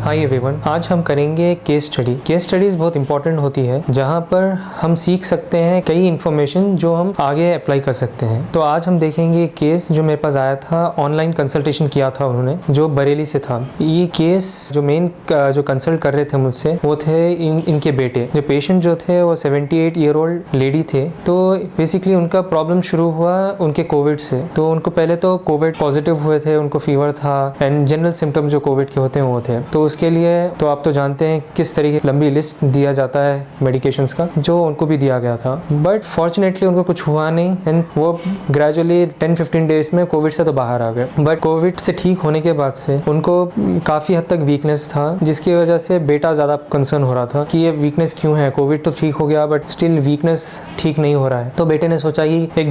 Hi everyone, आज हम करेंगे केस स्टडी। केस स्टडीज़ बहुत इंपॉर्टेंट होती है जहाँ पर हम सीख सकते हैं कई इन्फॉर्मेशन जो हम आगे अप्लाई कर सकते हैं। तो आज हम देखेंगे केस जो मेरे पास आया था, ऑनलाइन कंसल्टेशन किया था उन्होंने, जो बरेली से था। ये केस जो मेन जो कंसल्ट कर रहे थे मुझसे वो थे इनके बेटे। जो पेशेंट जो थे वो 78 ईयर ओल्ड लेडी थे। तो बेसिकली उनका प्रॉब्लम शुरू हुआ उनके कोविड से। तो उनको पहले तो कोविड पॉजिटिव हुए थे, उनको फीवर था एंड जनरल सिम्टम जो कोविड के होते हैं वो थे। तो उसके लिए तो आप तो जानते हैं किस तरीके लंबी लिस्ट दिया जाता है मेडिकेशंस का, जो उनको भी दिया गया था। बट फॉर्चुनेटली उनको कुछ हुआ नहीं एंड वो ग्रेजुअली 10-15 डेज में कोविड से तो बाहर आ गए। बट कोविड से ठीक होने के बाद से उनको काफ़ी हद तक वीकनेस था, जिसकी वजह से बेटा ज़्यादा कंसर्न हो रहा था कि ये वीकनेस क्यों है। कोविड तो ठीक हो गया बट स्टिल वीकनेस ठीक नहीं हो रहा है। तो बेटे ने सोचा कि एक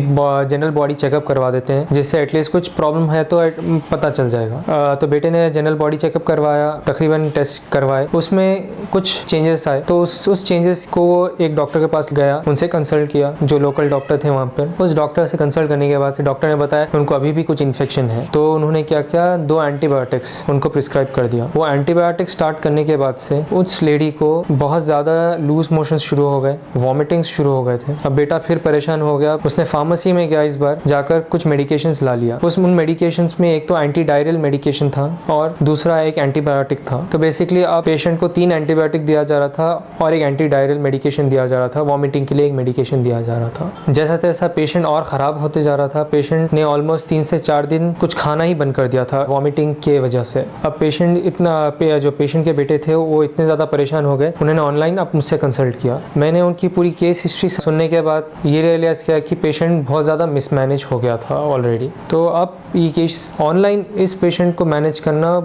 जनरल बॉडी चेकअप करवा देते हैं, जिससे एटलीस्ट कुछ प्रॉब्लम है तो पता चल जाएगा। तो बेटे ने जनरल बॉडी चेकअप करवाया, तकरीबन टेस्ट करवाए, उसमें कुछ चेंजेस आए। तो उस चेंजेस को एक डॉक्टर के पास गया, उनसे कंसल्ट किया, जो लोकल डॉक्टर थे वहाँ पर। उस डॉक्टर से कंसल्ट करने के बाद डॉक्टर ने बताया उनको अभी भी कुछ इन्फेक्शन है। तो उन्होंने क्या किया, 2 एंटीबायोटिक्स उनको प्रिस्क्राइब कर दिया। वो एंटीबायोटिक्स स्टार्ट करने के बाद से उस लेडी को बहुत ज़्यादा लूज मोशंस शुरू हो गए, वॉमिटिंग्स शुरू हो गए थे। अब बेटा फिर परेशान हो गया, उसने फार्मेसी में गया, इस बार जाकर कुछ मेडिकेशंस ला लिया। उन मेडिकेशंस में एक तो एंटी डायरियल मेडिकेशन था और दूसरा एक एंटीबायोटिक था। तो बेसिकली अब पेशेंट को 3 एंटीबायोटिक दिया जा रहा था और एक एंटी डायरियल मेडिकेशन दिया जा रहा था। वॉमिटिंग के लिए एक मेडिकेशन दिया जा रहा था। जैसा तैसा पेशेंट और ख़राब होते जा रहा था। पेशेंट ने ऑलमोस्ट 3 से 4 दिन कुछ खाना ही बंद कर दिया था वॉमिटिंग के वजह से। अब पेशेंट जो पेशेंट के बेटे थे वो इतने ज़्यादा परेशान हो गए, उन्होंने ऑनलाइन अब मुझसे कंसल्ट किया। मैंने उनकी पूरी केस हिस्ट्री सुनने के बाद ये रियलाइज़ किया कि पेशेंट बहुत ज़्यादा मिसमैनेज हो गया था ऑलरेडी। तो अब ये केस ऑनलाइन इस पेशेंट को मैनेज करना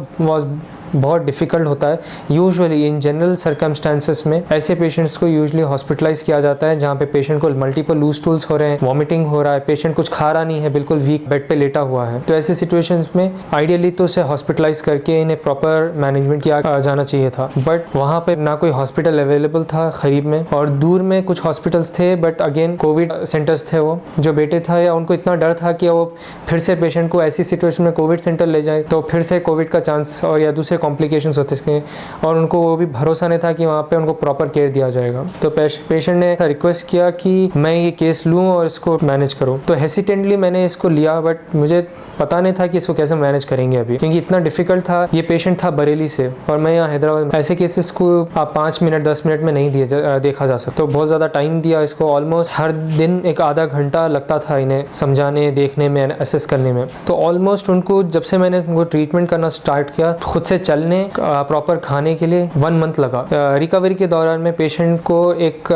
बहुत डिफ़िकल्ट होता है। यूजुअली इन जनरल सर्कमस्टांसेस में ऐसे पेशेंट्स को यूजुअली हॉस्पिटलाइज किया जाता है, जहाँ पे पेशेंट को मल्टीपल लूज स्टूल्स हो रहे हैं, वॉमिटिंग हो रहा है, पेशेंट कुछ खा रहा नहीं है, बिल्कुल वीक बेड पे लेटा हुआ है। तो ऐसे सिचुएशंस में आइडियली तो उसे हॉस्पिटलाइज करके इन्हें प्रॉपर मैनेजमेंट किया जाना चाहिए था। बट वहाँ पर ना कोई हॉस्पिटल अवेलेबल था करीब में, और दूर में कुछ हॉस्पिटल्स थे बट अगेन कोविड सेंटर्स थे। वो जो बेटे था या उनको इतना डर था कि वो फिर से पेशेंट को ऐसी सिचुएशन में कोविड सेंटर ले जाए तो फिर से कोविड का चांस और या दूसरे कॉम्प्लिकेशंस होते थे, और उनको वो भी भरोसा नहीं था कि वहाँ पे उनको प्रॉपर केयर दिया जाएगा। तो पेशेंट ने रिक्वेस्ट किया कि मैं ये केस लूँ और इसको मैनेज करूँ। तो हेसिटेंटली मैंने इसको लिया, बट मुझे पता नहीं था कि इसको कैसे मैनेज करेंगे अभी, क्योंकि इतना डिफिकल्ट था। ये पेशेंट था बरेली से और मैं यहाँ हैदराबाद में। ऐसे केसेस को आप 5 मिनट 10 मिनट में नहीं देखा जा सकता। तो बहुत ज़्यादा टाइम दिया इसको, ऑलमोस्ट हर दिन एक आधा घंटा लगता था इन्हें समझाने, देखने में, असेस करने में। तो ऑलमोस्ट उनको जब से मैंने उनको ट्रीटमेंट करना स्टार्ट किया, खुद से चलने, प्रॉपर खाने के लिए 1 मंथ लगा। रिकवरी के दौरान में पेशेंट को एक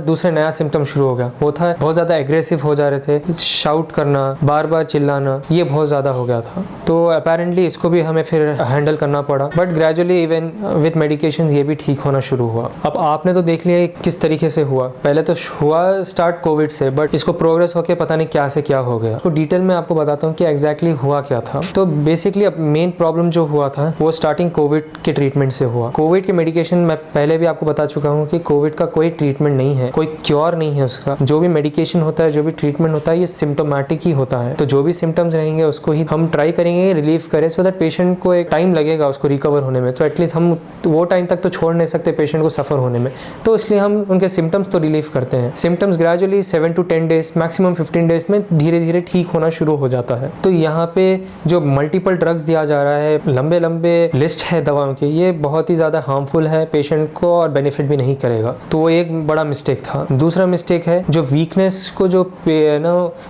दूसरे नया सिम्टम शुरू हो गया। वो था बहुत ज़्यादा एग्रेसिव हो जा रहे थे, शाउट करना, बार बार चिल्लाना, ये बहुत ज़्यादा हो गया था। तो अपेरेंटली इसको भी हमें फिर हैंडल करना पड़ा, but gradually even with medication ये भी ठीक होना शुरू हुआ। अब आपने तो देख लिया किस तरीके से हुआ। पहले तो हुआ स्टार्ट कोविड से, बट इसको प्रोग्रेस होकर पता नहीं क्या से क्या हो गया। तो डिटेल में आपको बताता हूँ कि एग्जैक्टली हुआ क्या था। तो बेसिकली अब मेन प्रॉब्लम जो हुआ था वो स्टार्टिंग कोविड के ट्रीटमेंट से हुआ। कोविड के मेडिकेशन मैं पहले भी आपको बता चुका हूँ कि कोविड का कोई ट्रीटमेंट नहीं है, कोई क्योर नहीं है उसका। जो भी मेडिकेशन होता है, जो भी ट्रीटमेंट होता है, ये सिम्टोमेटिक ही होता है। तो जो भी सिम्टम्स रहेंगे उसको ही हम ट्राई करेंगे रिलीव करें, सो दैट पेशेंट को एक टाइम लगेगा उसको रिकवर होने में। तो एटलीस्ट हम वो टाइम तक तो छोड़ नहीं सकते पेशेंट को सफ़र होने में। तो इसलिए हम उनके सिम्टम्स तो रिलीव करते हैं। Symptoms gradually 7 to 10 days, maximum 15 days में धीरे धीरे ठीक होना शुरू हो जाता है। तो यहाँ पे जो मल्टीपल ड्रग्स दिया जा रहा है, लंबे लंबे लिस्ट है दवाओं की, ये बहुत ही ज़्यादा हार्मफुल है पेशेंट को और बेनिफिट भी नहीं करेगा। तो वो एक बड़ा मिस्टेक था। दूसरा मिस्टेक है जो वीकनेस को जो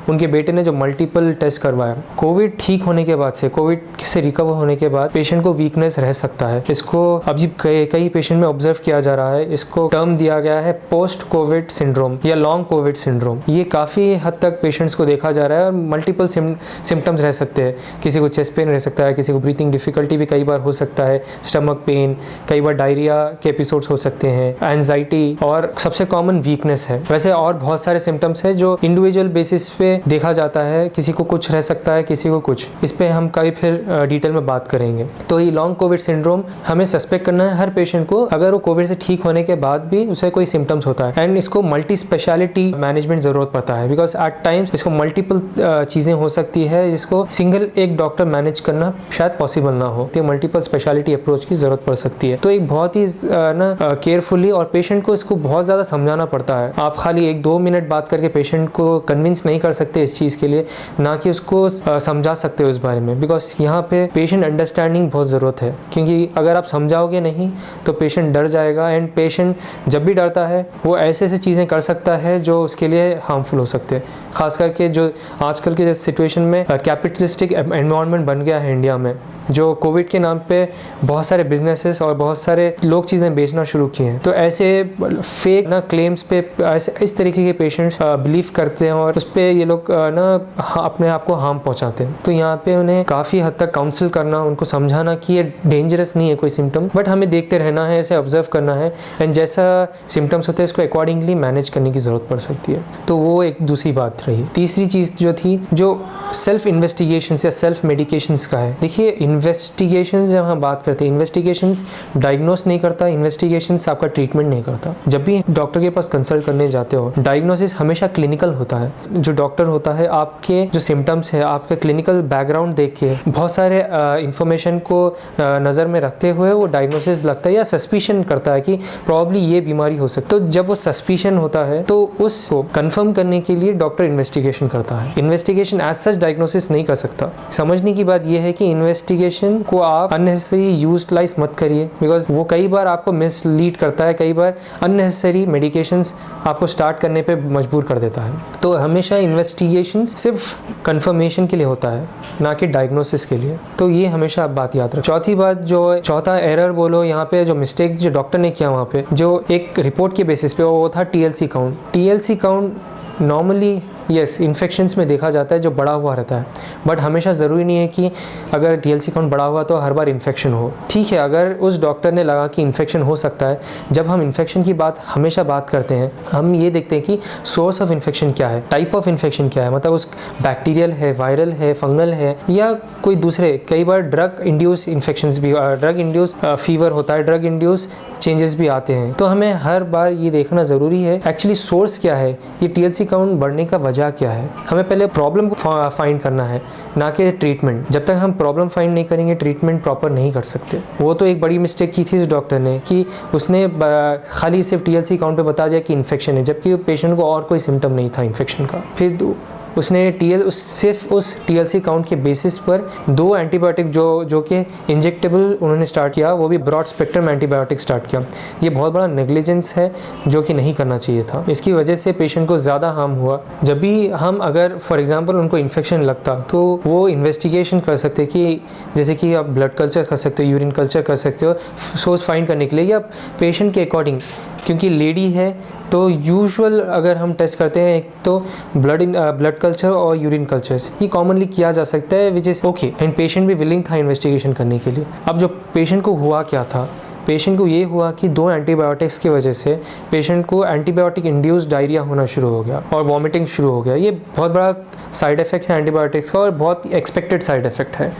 उनके बेटे ने जो मल्टीपल टेस्ट करवाया, कोविड ठीक होने के बाद से, कोविड से रिकवर होने के बाद पेशेंट को वीकनेस रह सकता है। इसको अभी कई पेशेंट में ऑब्जर्व किया जा रहा है। इसको टर्म दिया गया है पोस्ट कोविड सिंड्रोम या लॉन्ग कोविड सिंड्रोम। ये काफ़ी हद तक पेशेंट्स को देखा जा रहा है और मल्टीपल सिम्टम्स रह सकते हैं। किसी को चेस्ट पेन रह सकता है, किसी को ब्रीथिंग डिफिकल्टी भी कई बार हो सकता है, स्टमक पेन, कई बार डायरिया के एपिसोड्स हो सकते हैं, एंजाइटी, और सबसे कॉमन वीकनेस है। वैसे और बहुत सारे सिम्टम्स है जो इंडिविजुअल बेसिस पे देखा जाता है, किसी को कुछ रह सकता है, किसी को कुछ। इस पे हम कभी फिर डिटेल में बात करेंगे। तो ये लॉन्ग कोविड सिंड्रोम हमें सस्पेक्ट करना है हर पेशेंट को, अगर वो कोविड से ठीक होने के बाद भी उसे कोई सिम्टम्स होता है। एंड इसको मल्टी स्पेशलिटी मैनेजमेंट जरूरत पड़ता है, बिकॉज एट टाइम्स इसको मल्टीपल चीजें हो सकती है जिसको सिंगल एक डॉक्टर मैनेज करना शायद पॉसिबल ना हो। तो मल्टीपल स्पेशलिटी अप्रोच की ज़रूरत पड़ सकती है। तो एक बहुत ही ना केयरफुली और पेशेंट को इसको बहुत ज़्यादा समझाना पड़ता है। आप खाली 1-2 मिनट बात करके पेशेंट को कन्विंस नहीं कर सकते इस चीज़ के लिए, ना कि उसको समझा सकते हो इस बारे में, बिकॉज यहाँ पे पेशेंट अंडरस्टैंडिंग बहुत ज़रूरत है। क्योंकि अगर आप समझाओगे नहीं तो पेशेंट डर जाएगा, एंड पेशेंट जब भी डरता है वो ऐसे ऐसी चीज़ें कर सकता है जो उसके लिए हार्मफुल हो सकते हैं। खास करके जो आजकल के सिचुएशन में कैपिटलिस्टिक एनवायरनमेंट बन गया है इंडिया में, जो कोविड के नाम पे बहुत सारे बिजनेसेस और बहुत सारे लोग चीज़ें बेचना शुरू किए हैं। तो ऐसे फेक ना क्लेम्स पे ऐसे इस तरीके के पेशेंट्स बिलीव करते हैं और उस पर ये लोग ना अपने आप को हार्म पहुंचाते हैं। तो यहाँ पे उन्हें काफ़ी हद तक काउंसिल करना, उनको समझाना कि ये डेंजरस नहीं है कोई सिम्टम, बट हमें देखते रहना है, ऐसे ऑब्जर्व करना है, एंड जैसा सिम्टम्स होते हैं इसको अकॉर्डिंगली मैनेज करने की ज़रूरत पड़ सकती है। तो वो एक दूसरी बात रही। तीसरी चीज़ जो थी, जो सेल्फ इन्वेस्टिगेशंस या सेल्फ मेडिकेशंस का है। देखिए, इन्वेस्टिगेशंस जब हम बात करते हैं, इन्वेस्टिगेशंस डायग्नोस नहीं करता, इन्वेस्टिगेशंस आपका ट्रीटमेंट नहीं करता। जब भी डॉक्टर के पास कंसल्ट करने जाते हो, डायग्नोसिस हमेशा क्लिनिकल होता है। जो डॉक्टर होता है आपके जो सिम्टम्स है, आपका क्लिनिकल बैकग्राउंड देख के बहुत सारे इंफॉर्मेशन को नज़र में रखते हुए वो डायग्नोसिस लगता है या सस्पिशन करता है कि प्रॉब्ली ये बीमारी हो सकती है। तो जब वो सस्पिशन होता है तो उसको कंफर्म करने के लिए डॉक्टर इन्वेस्टिगेशन करता है। इन्वेस्टिगेशन एज सच डायग्नोसिस नहीं कर सकता। समझने की बात यह है कि इन्वेस्टिगेशन को आप अननेसेसरी यूटिलाइज मत करिए, बिकॉज वो कई बार आपको मिसलीड करता है, कई बार अननेसेसरी मेडिकेशंस आपको स्टार्ट करने पे मजबूर कर देता है। तो हमेशा इन्वेस्टिगेशन सिर्फ कंफर्मेशन के लिए होता है, ना कि डायग्नोसिस के लिए। तो ये हमेशा आप बात याद रखें। चौथी बात, जो चौथा एरर बोलो यहाँ पे, जो मिस्टेक जो डॉक्टर ने किया वहाँ पे, जो एक रिपोर्ट के बेसिस पे, वो था TLC count. TLC count normally yes infections में देखा जाता है जो बढ़ा हुआ रहता है, बट हमेशा ज़रूरी नहीं है कि अगर TLC काउंट बढ़ा हुआ तो हर बार इन्फेक्शन हो। ठीक है, अगर उस डॉक्टर ने लगा कि इन्फेक्शन हो सकता है, जब हम इन्फेक्शन की बात हमेशा बात करते हैं, हम ये देखते हैं कि सोर्स ऑफ इन्फेक्शन क्या है, टाइप ऑफ इन्फेक्शन क्या है, मतलब उस बैक्टीरियल है, वायरल है, फंगल है, या कोई दूसरे। कई बार ड्रग इंड्यूस इन्फेक्शंस भी, ड्रग इंड्यूस फीवर होता है, ड्रग इंड्यूस चेंजेस भी आते हैं। तो हमें हर बार ये देखना ज़रूरी है एक्चुअली सोर्स क्या है, ये TLC काउंट बढ़ने का वजह क्या है। हमें पहले प्रॉब्लम को फाइंड करना है, ना कि ट्रीटमेंट। जब तक हम प्रॉब्लम फाइंड नहीं करेंगे, ट्रीटमेंट प्रॉपर नहीं कर सकते। वो तो एक बड़ी मिस्टेक की थी इस डॉक्टर ने कि उसने खाली सिर्फ TLC काउंट पे बता दिया कि इन्फेक्शन है, जबकि पेशेंट को और कोई सिम्टम नहीं था इन्फेक्शन का। फिर उसने सिर्फ उस TLC काउंट के बेसिस पर 2 एंटीबायोटिक जो कि इंजेक्टेबल उन्होंने स्टार्ट किया, वो भी ब्रॉड स्पेक्ट्रम एंटीबायोटिक स्टार्ट किया। ये बहुत बड़ा नेग्लिजेंस है जो कि नहीं करना चाहिए था। इसकी वजह से पेशेंट को ज़्यादा हार्म हुआ। जब भी हम अगर फॉर एग्जांपल उनको इन्फेक्शन लगता तो वो इन्वेस्टिगेशन कर सकते कि जैसे कि आप ब्लड कल्चर कर सकते हो, यूरिन कल्चर कर सकते हो, सोर्स फाइंड करने के लिए, या पेशेंट के अकॉर्डिंग। क्योंकि लेडी है तो यूजुअल अगर हम टेस्ट करते हैं, एक तो ब्लड कल्चर और यूरिन कल्चर्स, ये कॉमनली किया जा सकता है, which is okay, and patient भी विलिंग था इन्वेस्टिगेशन करने के लिए। अब जो पेशेंट को हुआ क्या था, पेशेंट को ये हुआ कि 2 एंटीबायोटिक्स की वजह से पेशेंट को एंटीबायोटिक इंड्यूस्ड डायरिया होना शुरू हो गया और वॉमिटिंग शुरू हो गया। ये बहुत बड़ा साइड इफ़ेक्ट है एंटीबायोटिक्स का और बहुत एक्सपेक्टेड साइड इफ़ेक्ट है।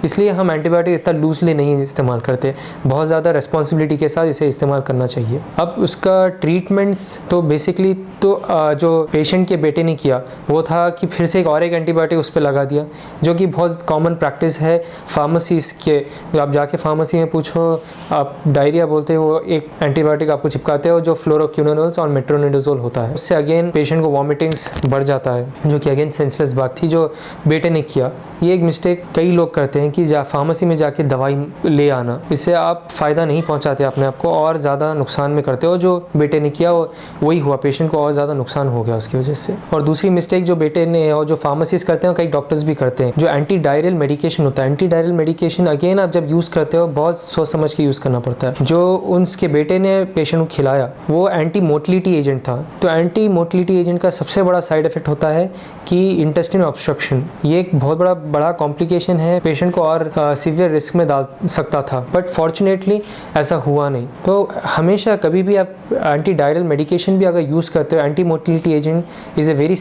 इसलिए हम एंटीबायोटिक इतना लूजली नहीं इस्तेमाल करते, बहुत ज़्यादा रिस्पॉन्सिबिलिटी के साथ इसे इस्तेमाल करना चाहिए। अब उसका ट्रीटमेंट्स तो बेसिकली तो जो पेशेंट के बेटे ने किया वो था कि फिर से एक और एक एंटीबायोटिक उस पर लगा दिया, जो कि बहुत कॉमन प्रैक्टिस है फार्मेसीज के। आप जाके फार्मेसी में पूछो, आप डायरिया बोलते हो, एक एंटीबायोटिक आपको चिपकाते हो जो फ्लोरोक्विनोनोल्स और मेट्रोनिडाजोल होता है। उससे अगेन पेशेंट को वॉमिटिंग्स बढ़ जाता है, जो कि अगेन सेंसलेस बात थी जो बेटे ने किया। ये एक मिस्टेक कई लोग करते हैं कि फार्मेसी में जाके दवाई ले आना, इससे आप फ़ायदा नहीं पहुंचाते अपने आप को, और ज़्यादा नुकसान में करते हो। जो बेटे ने किया वही हुआ, पेशेंट को और ज़्यादा नुकसान हो गया उसकी वजह से। और दूसरी मिस्टेक जो बेटे ने और जो फार्मेसिस्ट करते हैं, कई डॉक्टर्स भी करते हैं, जो एंटी डायरियल मेडिकेशन होता है। एंटी डायरियल मेडिकेशन अगेन आप जब यूज़ करते हो बहुत सोच समझ के यूज़ करना पड़ता है। जो उनके बेटे ने पेशेंट को खिलाया वो एंटी मोटिलिटी एजेंट था। तो एंटी मोटिलिटी एजेंट का सबसे बड़ा साइड इफेक्ट होता है कि इंटेस्टाइन ऑब्स्ट्रक्शन। ये एक बहुत बड़ा कॉम्प्लिकेशन है, पेशेंट को और सीवियर रिस्क में डाल सकता था, बट फॉर्चुनेटली ऐसा हुआ नहीं। तो हमेशा कभी भी आप एंटी डायरियल मेडिकेशन भी अगर यूज़ करते हो, anti motility agent is a very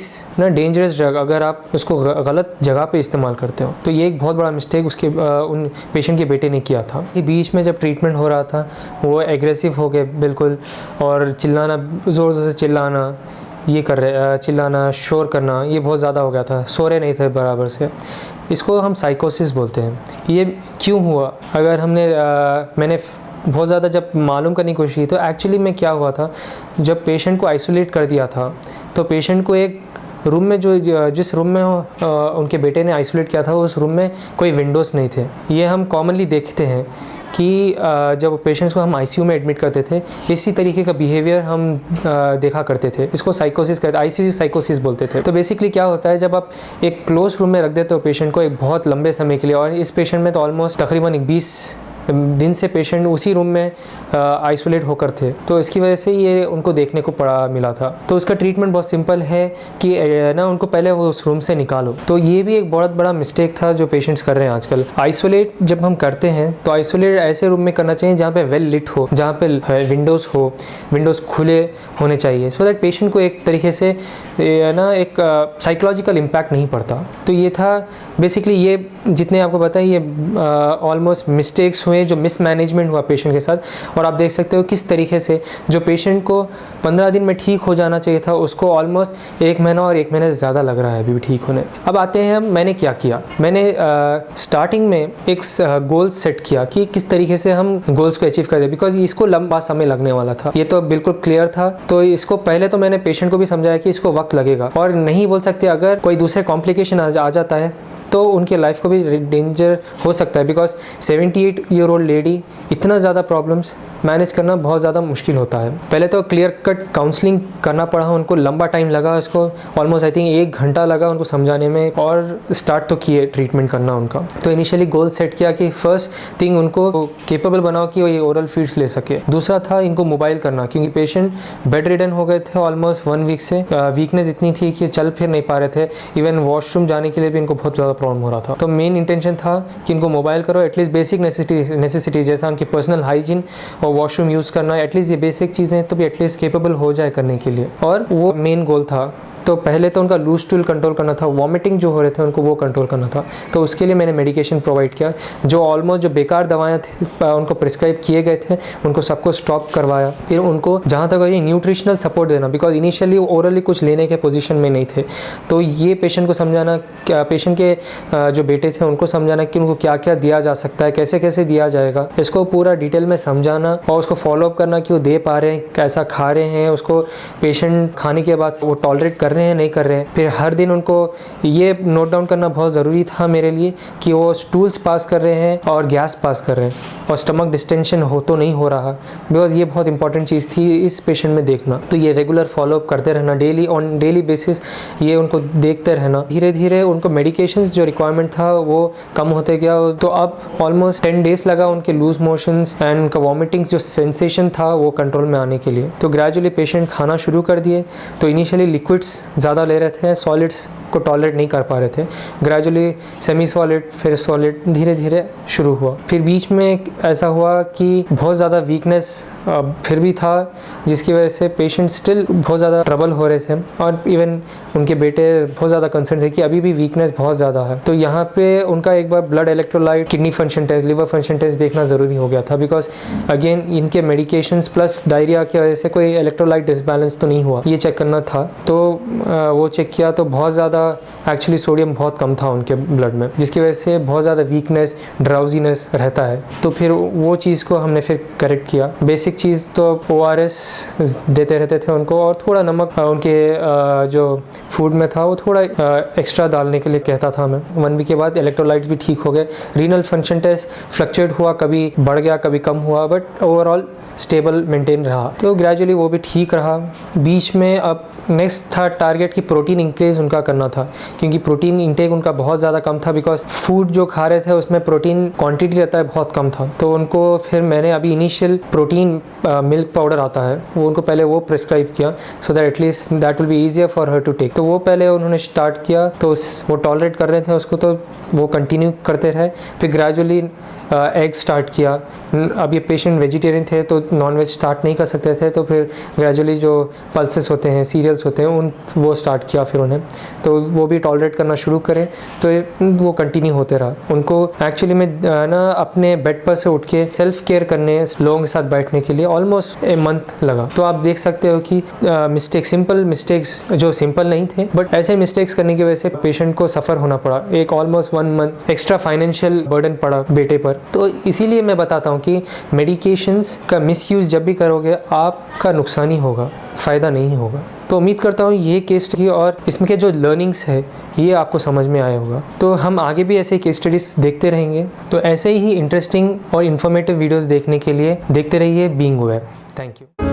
dangerous drug अगर आप उसको गलत जगह पे इस्तेमाल करते हो। तो ये एक बहुत बड़ा मिस्टेक उसके उन पेशेंट के बेटे ने किया था। कि बीच में जब ट्रीटमेंट हो रहा था वो एग्रेसिव हो गए बिल्कुल, और चिल्लाना, ज़ोर ज़ोर से चिल्लाना, ये कर रहे, चिल्लाना, शोर करना, ये बहुत ज़्यादा हो गया था, सो रहे नहीं थे बराबर से। इसको हम साइकोसिस बोलते हैं। ये क्यों हुआ? अगर मैंने बहुत ज़्यादा जब मालूम करने की कोशिश की तो एक्चुअली में क्या हुआ था, जब पेशेंट को आइसोलेट कर दिया था तो पेशेंट को एक रूम में जिस रूम में उनके बेटे ने आइसोलेट किया था उस रूम में कोई विंडोज़ नहीं थे। ये हम कॉमनली देखते हैं कि जब पेशेंट्स को हम आईसीयू में एडमिट करते थे इसी तरीके का बिहेवियर हम देखा करते थे। इसको साइकोसिस कहते, आईसीयू साइकोसिस बोलते थे। तो बेसिकली क्या होता है, जब आप एक क्लोज रूम में रख देते हो पेशेंट को एक बहुत लंबे समय के लिए, और इस पेशेंट में तो ऑलमोस्ट तकरीबन 20 दिन से पेशेंट उसी रूम में आइसोलेट होकर थे, तो इसकी वजह से ये उनको देखने को मिला था। तो उसका ट्रीटमेंट बहुत सिंपल है कि ना उनको पहले वो उस रूम से निकालो। तो ये भी एक बहुत बड़ा मिस्टेक था जो पेशेंट्स कर रहे हैं आजकल। आइसोलेट जब हम करते हैं तो आइसोलेट ऐसे रूम में करना चाहिए जहाँ पे वेल लिट हो, जहाँ पे विंडोज़ खुले होने चाहिए, सो दैट पेशेंट को एक तरीके से ना एक साइकोलॉजिकल इम्पैक्ट नहीं पड़ता। तो ये था बेसिकली, ये जितने आपको बताया ये ऑलमोस्ट मिस्टेक्स हुए, जो मिसमैनेजमेंट हुआ पेशेंट के साथ। और आप देख सकते हो किस तरीके से जो पेशेंट को 15 दिन में ठीक हो जाना चाहिए था उसको ऑलमोस्ट 1 महीना और 1 महीने से ज़्यादा लग रहा है अभी भी ठीक होने। अब आते हैं मैंने क्या किया। मैंने स्टार्टिंग में एक गोल सेट किया कि किस तरीके से हम गोल्स को अचीव कर दे, बिकॉज इसको लंबा समय लगने वाला था, ये तो बिल्कुल क्लियर था। तो इसको पहले तो मैंने पेशेंट को भी समझाया कि इसको वक्त लगेगा और नहीं बोल सकते अगर कोई दूसरे कॉम्प्लिकेशन आ जाता है तो उनके लाइफ को भी डेंजर हो सकता है, बिकॉज 78 ईयर ओल्ड लेडी, इतना ज़्यादा प्रॉब्लम्स मैनेज करना बहुत ज़्यादा मुश्किल होता है। पहले तो क्लियर कट काउंसलिंग करना पड़ा, उनको लंबा टाइम लगा, उसको ऑलमोस्ट आई थिंक 1 घंटा लगा उनको समझाने में, और स्टार्ट तो किए ट्रीटमेंट करना उनका। तो इनिशियली गोल सेट किया कि फर्स्ट थिंग उनको केपेबल बनाओ कि वो ये ओरल फीड्स ले सके। दूसरा था इनको मोबाइल करना, क्योंकि पेशेंट बेड रिडन हो गए थे ऑलमोस्ट 1 वीक से, वीकनेस इतनी थी कि चल फिर नहीं पा रहे थे, इवन वॉशरूम जाने के लिए भी इनको बहुत ज़्यादा प्रॉब्लम हो रहा था। तो मेन इंटेंशन था कि इनको मोबाइल करो, एटलीस्ट बेसिक नेसेसिटी जैसा उनकी पर्सनल हाइजीन और वॉशरूम यूज़ करना, एटलीस्ट ये बेसिक चीज़ें तो भी एटलीस्ट केपेबल हो जाए करने के लिए, और वो मेन गोल था। तो पहले तो उनका लूज स्टूल कंट्रोल करना था, वॉमिटिंग जो हो रहे थे उनको वो कंट्रोल करना था। तो उसके लिए मैंने मेडिकेशन प्रोवाइड किया, जो ऑलमोस्ट जो बेकार दवाएं थी उनको प्रिस्क्राइब किए गए थे उनको सबको स्टॉप करवाया। फिर उनको जहाँ तक ये न्यूट्रिशनल सपोर्ट देना, बिकॉज इनिशियली ओरली कुछ लेने के पोजीशन में नहीं थे, तो ये पेशेंट को समझाना, पेशेंट के जो बेटे थे उनको समझाना कि उनको क्या क्या दिया जा सकता है, कैसे कैसे दिया जाएगा, इसको पूरा डिटेल में समझाना और उसको फॉलोअप करना कि वो दे पा रहे हैं, कैसा खा रहे हैं, उसको पेशेंट खाने के बाद वो टॉलरेट कर रहे हैं नहीं कर रहे हैं। फिर हर दिन उनको ये नोट डाउन करना बहुत ज़रूरी था मेरे लिए कि वो स्टूल्स पास कर रहे हैं और गैस पास कर रहे हैं और स्टमक डिस्टेंशन हो तो नहीं हो रहा, बिकॉज ये बहुत इंपॉर्टेंट चीज़ थी इस पेशेंट में देखना। तो ये रेगुलर फॉलोअप करते रहना, डेली बेसिस ये उनको देखते रहना। धीरे धीरे उनको मेडिकेशंस जो रिक्वायरमेंट था वो कम होते गया। तो अब ऑलमोस्ट 10 डेज लगा उनके लूज मोशंस एंड उनका वॉमिटिंग्स जो सेंसेशन था वो कंट्रोल में आने के लिए। तो ग्रेजुअली पेशेंट खाना शुरू कर दिए। तो इनिशियली लिक्विड्स ज़्यादा ले रहे थे, सॉलिड्स को टॉलरेट नहीं कर पा रहे थे। ग्रेजुअली सेमी सॉलिड फिर सॉलिड धीरे धीरे शुरू हुआ। फिर बीच में ऐसा हुआ कि बहुत ज़्यादा वीकनेस फिर भी था, जिसकी वजह से पेशेंट स्टिल बहुत ज़्यादा ट्रबल हो रहे थे और इवन उनके बेटे बहुत ज़्यादा कंसर्न थे कि अभी भी वीकनेस बहुत ज़्यादा है। तो यहाँ पे उनका एक बार blood electrolyte, kidney function test, liver function test देखना ज़रूरी हो गया था, बिकॉज अगेन इनके मेडिकेशंस प्लस डायरिया की वजह से कोई इलेक्ट्रोलाइट डिसबैलेंस तो नहीं हुआ, ये चेक करना था। तो वो चेक किया तो बहुत ज़्यादा एक्चुअली सोडियम बहुत कम था उनके ब्लड में, जिसकी वजह से बहुत ज़्यादा वीकनेस, ड्राउजीनेस रहता है। तो फिर वो चीज़ को हमने फिर करेक्ट किया। बेसिक चीज़ तो ORS देते रहते थे उनको, और थोड़ा नमक उनके जो फूड में था वो थोड़ा एक्स्ट्रा डालने के लिए कहता था मैं। 1 वीक के बाद इलेक्ट्रोलाइट्स भी ठीक हो गए। रीनल फंक्शन टेस्ट फ्लक्चुएट हुआ, कभी बढ़ गया कभी कम हुआ, बट ओवरऑल स्टेबल मेंटेन रहा। तो ग्रेजुअली वो भी ठीक रहा। बीच में अब नेक्स्ट था टारगेट कि प्रोटीन इंक्रीज उनका करना था, क्योंकि प्रोटीन इंटेक उनका बहुत ज़्यादा कम था, बिकॉज फूड जो खा रहे थे उसमें प्रोटीन क्वांटिटी रहता है बहुत कम था। तो उनको फिर मैंने अभी इनिशियल प्रोटीन मिल्क पाउडर आता है वो उनको पहले वो प्रिस्क्राइब किया, so that at least that will be easier for her to take. तो वो पहले उन्होंने स्टार्ट किया, तो वो टॉलरेट कर रहे थे उसको, तो वो कंटिन्यू करते रहे। फिर ग्रेजुअली एग स्टार्ट किया। अब ये पेशेंट वेजिटेरियन थे तो नॉन वेज स्टार्ट नहीं कर सकते थे, तो फिर ग्रेजुअली जो पल्सेस होते हैं, सीरियल्स होते हैं, वो स्टार्ट किया फिर उन्हें, तो वो भी टॉलरेट करना शुरू करें, तो वो कंटिन्यू होते रहा। उनको एक्चुअली में ना अपने बेड पर से उठ के सेल्फ केयर करने, लोगों के साथ बैठने के लिए ऑलमोस्ट ए मंथ लगा। तो आप देख सकते हो कि सिंपल मिस्टेक्स जो सिंपल नहीं थे, बट ऐसे मिस्टेक्स करने की वजह से पेशेंट को सफ़र होना पड़ा, एक almost 1 month extra financial burden पड़ा बेटे पर। तो इसीलिए मैं बताता हूँ कि मेडिकेशंस का मिसयूज़ जब भी करोगे आपका नुकसान ही होगा, फ़ायदा नहीं होगा। तो उम्मीद करता हूँ ये केस स्टडी और इसमें के जो लर्निंग्स है ये आपको समझ में आया होगा। तो हम आगे भी ऐसे केस स्टडीज़ देखते रहेंगे। तो ऐसे ही इंटरेस्टिंग और इन्फॉर्मेटिव वीडियोज़ देखने के लिए देखते रहिए बीइंग वेब। Thank you.